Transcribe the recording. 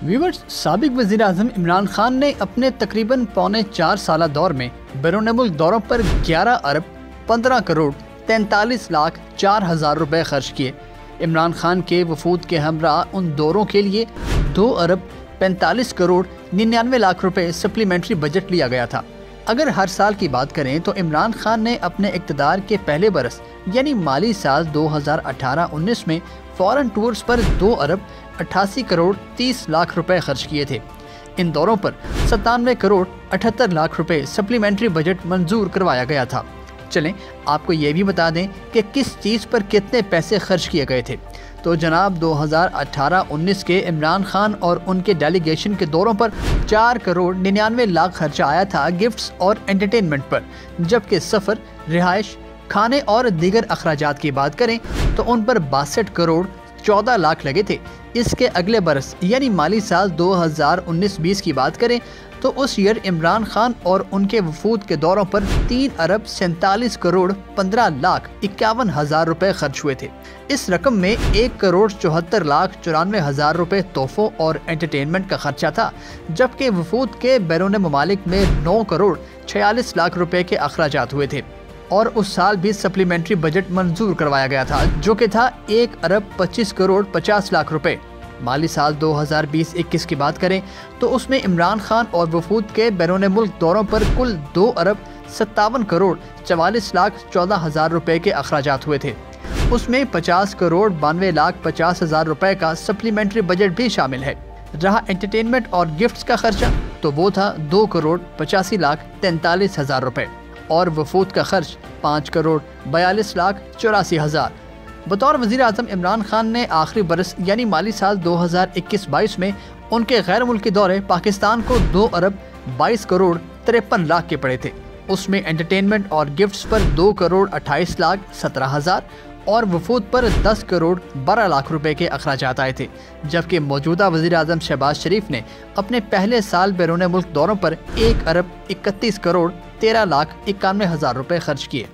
Viewers, साबिक वज़ीर आज़म इमरान खान ने अपने तकरीबन पौने 4 साला दौर में बैरून मुल्क दौरों पर 11 अरब 15 करोड़ 43 लाख 4 हज़ार रुपए खर्च किए। इमरान खान के वफूद के हमरा उन दौरों के लिए 2 अरब 45 करोड़ 99 लाख रुपए सप्लीमेंट्री बजट लिया गया था। अगर हर साल की बात करें तो इमरान खान ने अपने इक़्तिदार के पहले बरस यानी माली साल 2018-19 में फॉरेन टूर्स पर 2 अरब 88 करोड़ 30 लाख रुपए खर्च किए थे। इन दौरों पर 97 करोड़ 78 लाख रुपए सप्लीमेंट्री बजट मंजूर करवाया गया था। चलें आपको ये भी बता दें कि किस चीज़ पर कितने पैसे खर्च किए गए थे। तो जनाब 2018-19 के इमरान खान और उनके डेलीगेशन के दौरों पर 4 करोड़ 99 लाख खर्चा आया था गिफ्ट्स और एंटरटेनमेंट पर, जबकि सफ़र, रिहाइश, खाने और दीगर अखराजात की बात करें तो उन पर 62 करोड़ 14 लाख लगे थे। इसके अगले बरस यानी माली साल 2019-20 की बात करें तो उस ईयर इमरान खान और उनके वफूद के दौरों पर 3 अरब 47 करोड़ 15 लाख 51 हज़ार रुपए खर्च हुए थे। इस रकम में 1 करोड़ 74 लाख 94 हज़ार रुपए तोहफों और एंटरटेनमेंट का खर्चा था, जबकि वफूद के बैरून ममालिक में 9 करोड़ 46 लाख रुपए के अखराजात हुए थे। और उस साल भी सप्लीमेंट्री बजट मंजूर करवाया गया था, जो कि था 1 अरब 25 करोड़ 50 लाख रुपए। माली साल 2020-21 की बात करें तो उसमें इमरान खान और वफूद के बैरून मुल्क दौरों पर कुल 2 अरब 57 करोड़ 44 लाख 14 हज़ार रुपए के अखराजात हुए थे। उसमें 50 करोड़ 92 लाख 50 हज़ार रुपए का सप्लीमेंट्री बजट भी शामिल है। रहा एंटरटेनमेंट और गिफ्ट्स का खर्चा तो वो था 2 करोड़ 85 लाख 43 हज़ार रुपए और वफूद का खर्च 5 करोड़ 42 लाख 84 हज़ार। बतौर वज़ीर आज़म इमरान खान ने आखिरी बरस यानी माली साल 2021-22 में उनके गैर मुल्की दौरे पाकिस्तान को 2 अरब 22 करोड़ 53 लाख के पड़े थे। उसमें एंटरटेनमेंट और गिफ्ट्स पर 2 करोड़ 28 लाख 17 हज़ार और वफूद पर 10 करोड़ 12 लाख रुपए के अखराजात आए थे, जबकि मौजूदा वज़ीर आज़म शहबाज शरीफ ने अपने पहले साल बैरून मुल्क दौरों पर 1 अरब 31 करोड़ 13 लाख 91 हज़ार रुपए खर्च किए।